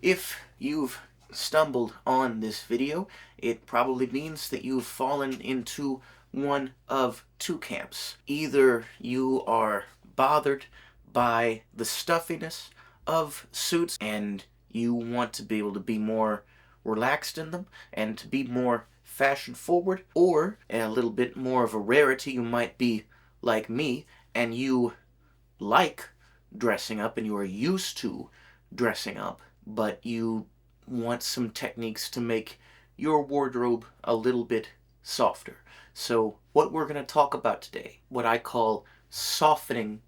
If you've stumbled on this video, it probably means that you've fallen into one of two camps. Either you are bothered by the stuffiness of suits and you want to be able to be more relaxed in them and to be more fashion forward, or a little bit more of a rarity, you might be like me and you like dressing up and you are used to dressing up, but you want some techniques to make your wardrobe a little bit softer. So what we're going to talk about today, what I call softening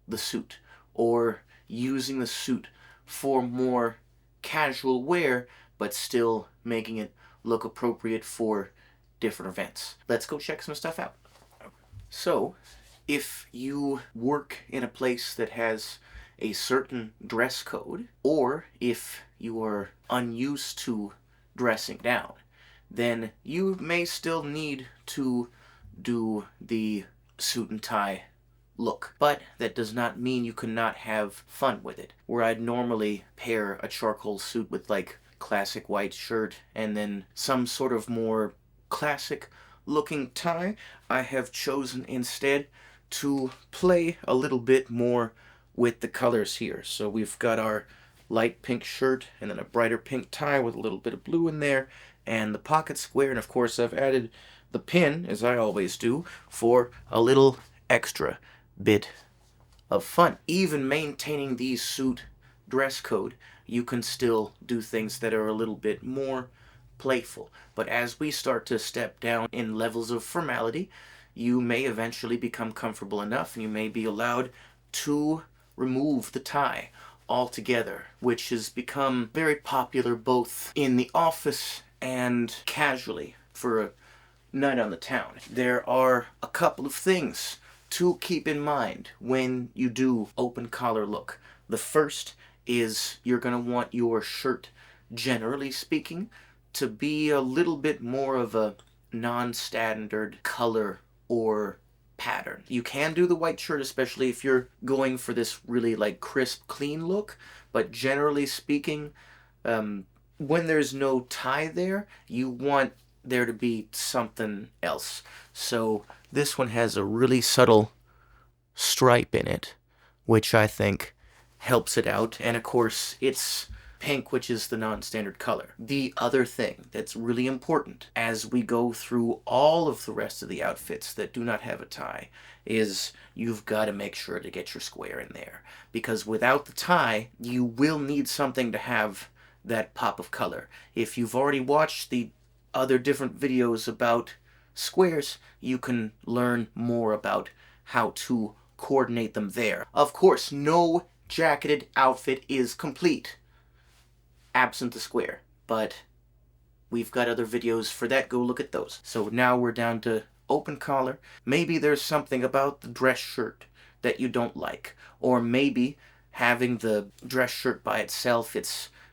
the suit, or using the suit for more casual wear, but still making it look appropriate for different events. Let's go check some stuff out. So, if you work in a place that has a certain dress code, or if you are unused to dressing down, then you may still need to do the suit and tie look. But that does not mean you cannot have fun with it. Where I'd normally pair a charcoal suit with like classic white shirt and then some sort of more classic looking tie, I have chosen instead to play a little bit more with the colors here. So we've got our light pink shirt and then a brighter pink tie with a little bit of blue in there and the pocket square, and of course I've added the pin, as I always do, for a little extra bit of fun. Even maintaining the suit dress code, you can still do things that are a little bit more playful. But as we start to step down in levels of formality, you may eventually become comfortable enough and you may be allowed to remove the tie altogether, which has become very popular both in the office and casually for a night on the town. There are a couple of things to keep in mind when you do open collar look. The first is you're going to want your shirt, generally speaking, to be a little bit more of a non-standard color or pattern. You can do the white shirt, especially if you're going for this really like crisp, clean look, but generally speaking, when there's no tie there, you want there to be something else. So this one has a really subtle stripe in it, which I think helps it out. And of course, it's pink, which is the non-standard color. The other thing that's really important as we go through all of the rest of the outfits that do not have a tie is you've got to make sure to get your square in there. Because without the tie, you will need something to have that pop of color. If you've already watched the other different videos about squares, you can learn more about how to coordinate them there. Of course, no jacketed outfit is complete absent the square, but we've got other videos for that. Go look at those. So now we're down to open collar. Maybe there's something about the dress shirt that you don't like, or maybe having the dress shirt by itself,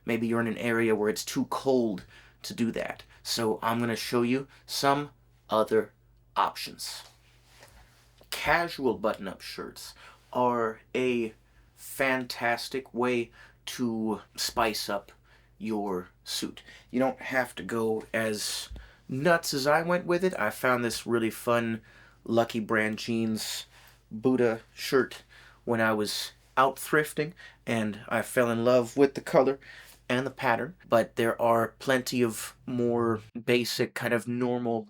maybe you're in an area where it's too cold to do that. So I'm going to show you some other options. Casual button-up shirts are a fantastic way to spice up your suit. You don't have to go as nuts as I went with it. I found this really fun Lucky Brand jeans Buddha shirt when I was out thrifting, and I fell in love with the color and the pattern. But there are plenty of more basic, kind of normal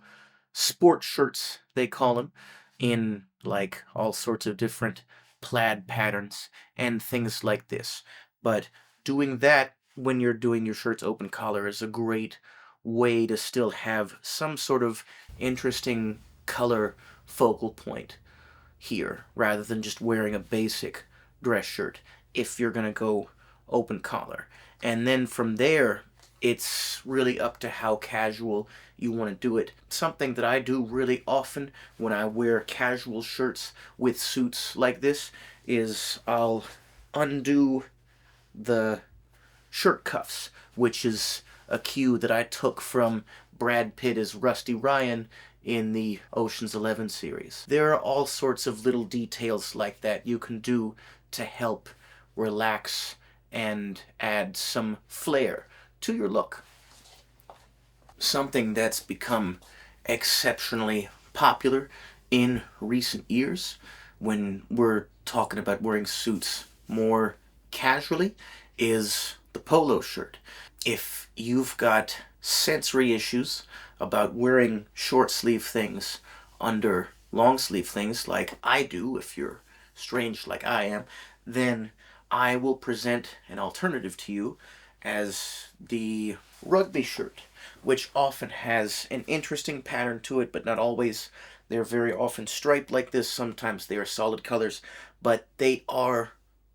sport shirts, they call them, in like all sorts of different plaid patterns and things like this. But doing that when you're doing your shirt's open collar is a great way to still have some sort of interesting color focal point here, rather than just wearing a basic dress shirt if you're going to go open collar. And then from there, it's really up to how casual you want to do it. Something that I do really often when I wear casual shirts with suits like this is I'll undo the shirt cuffs, which is a cue that I took from Brad Pitt as Rusty Ryan in the Ocean's 11 series. There are all sorts of little details like that you can do to help relax and add some flair to your look. Something that's become exceptionally popular in recent years when we're talking about wearing suits more casually is the polo shirt. If you've got sensory issues about wearing short sleeve things under long sleeve things like I do, if you're strange like I am, then I will present an alternative to you as the rugby shirt, which often has an interesting pattern to it, but not always. They're very often striped like this. Sometimes they are solid colors, but they are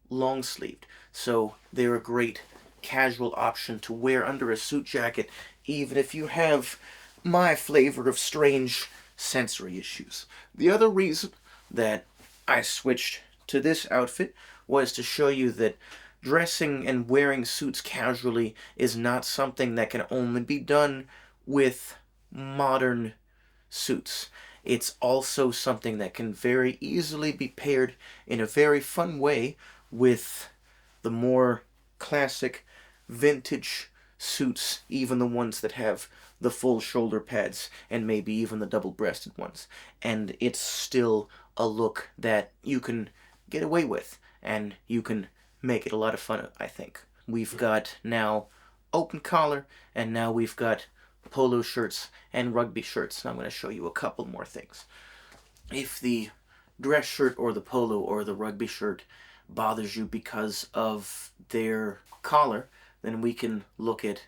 long sleeved. So they're a great casual option to wear under a suit jacket, even if you have my flavor of strange sensory issues. The other reason that I switched to this outfit was to show you that dressing and wearing suits casually is not something that can only be done with modern suits. It's also something that can very easily be paired in a very fun way with the more classic vintage suits, even the ones that have the full shoulder pads and maybe even the double-breasted ones. And it's still a look that you can get away with and you can make it a lot of fun, I think. We've got now open collar, and now we've got polo shirts and rugby shirts. And I'm going to show you a couple more things. If the dress shirt or the polo or the rugby shirt bothers you because of their collar, then we can look at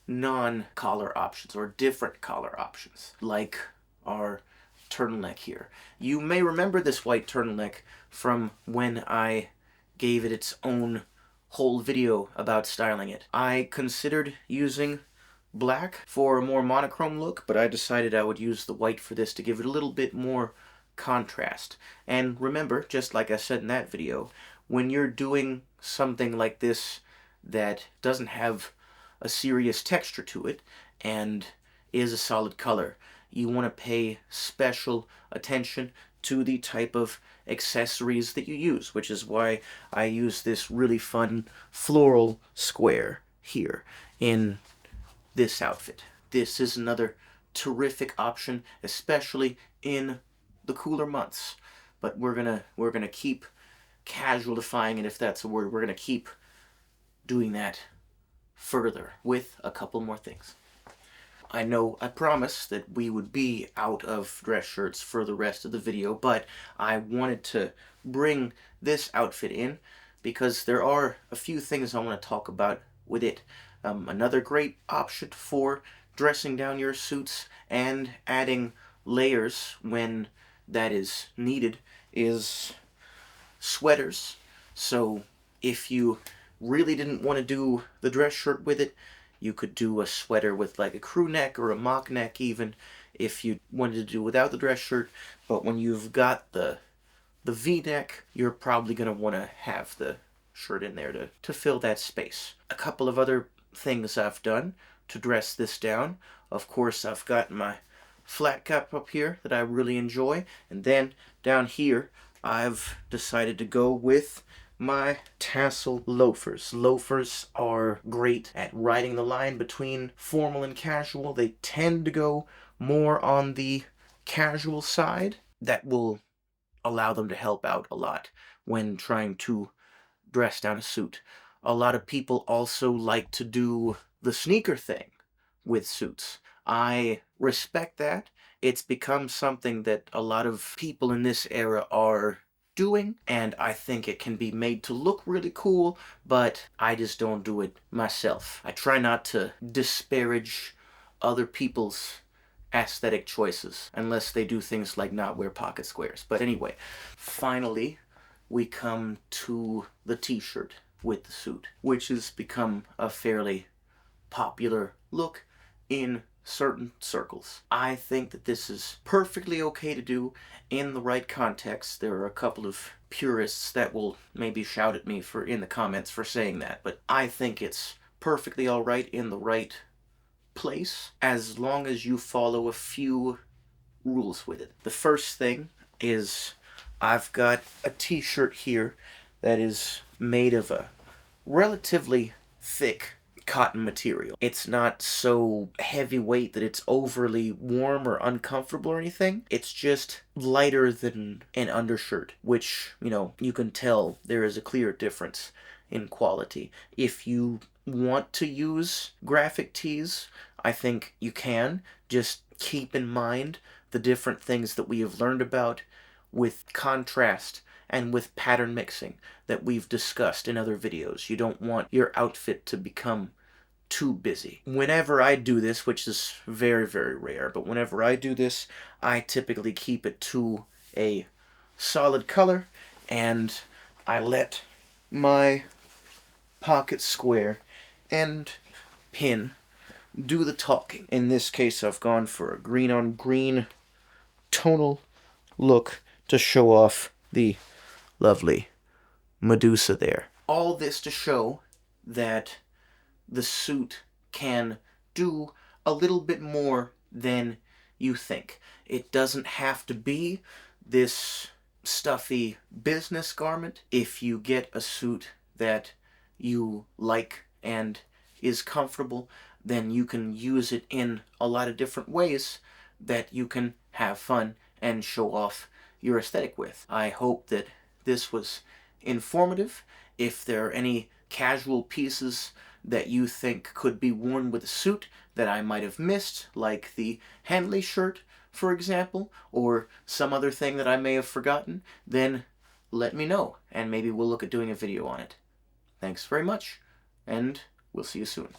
non-collar options or different collar options, like our turtleneck here. You may remember this white turtleneck from when I gave it its own whole video about styling it. I considered using black for a more monochrome look, but I decided I would use the white for this to give it a little bit more contrast. And remember, just like I said in that video, when you're doing something like this that doesn't have a serious texture to it and is a solid color, you want to pay special attention to the type of accessories that you use, which is why I use this really fun floral square here in this outfit. This is another terrific option, especially in the cooler months. But we're gonna keep casualifying it, if that's a word. We're gonna keep doing that further with a couple more things. I know I promised that we would be out of dress shirts for the rest of the video, but I wanted to bring this outfit in because there are a few things I want to talk about with it. Another great option for dressing down your suits and adding layers when that is needed is sweaters. So if you really didn't want to do the dress shirt with it, you could do a sweater with like a crew neck or a mock neck even if you wanted to do without the dress shirt. But when you've got the V-neck, you're probably going to want to have the shirt in there to fill that space. A couple of other things I've done to dress this down. Of course, I've got my flat cap up here that I really enjoy. And then down here, I've decided to go with my tassel loafers. Loafers are great at riding the line between formal and casual. They tend to go more on the casual side. That will allow them to help out a lot when trying to dress down a suit. A lot of people also like to do the sneaker thing with suits. I respect that. It's become something that a lot of people in this era are doing, and I think it can be made to look really cool, but I just don't do it myself. I try not to disparage other people's aesthetic choices unless they do things like not wear pocket squares. But anyway, finally we come to the t-shirt with the suit, which has become a fairly popular look in certain circles. I think that this is perfectly okay to do in the right context. There are a couple of purists that will maybe shout at me in the comments for saying that, but I think it's perfectly all right in the right place as long as you follow a few rules with it. The first thing is I've got a t-shirt here that is made of a relatively thick cotton material. It's not so heavyweight that it's overly warm or uncomfortable or anything. It's just lighter than an undershirt, which, you can tell there is a clear difference in quality. If you want to use graphic tees, I think you can. Just keep in mind the different things that we have learned about with contrast and with pattern mixing that we've discussed in other videos. You don't want your outfit to become too busy. Whenever I do this, which is very, very rare, but whenever I do this, I typically keep it to a solid color, and I let my pocket square and pin do the talking. In this case, I've gone for a green on green tonal look to show off the lovely Medusa there. All this to show that the suit can do a little bit more than you think. It doesn't have to be this stuffy business garment. If you get a suit that you like and is comfortable, then you can use it in a lot of different ways that you can have fun and show off your aesthetic with. I hope that this was informative. If there are any casual pieces that you think could be worn with a suit that I might have missed, like the Henley shirt, for example, or some other thing that I may have forgotten, then let me know, and maybe we'll look at doing a video on it. Thanks very much, and we'll see you soon.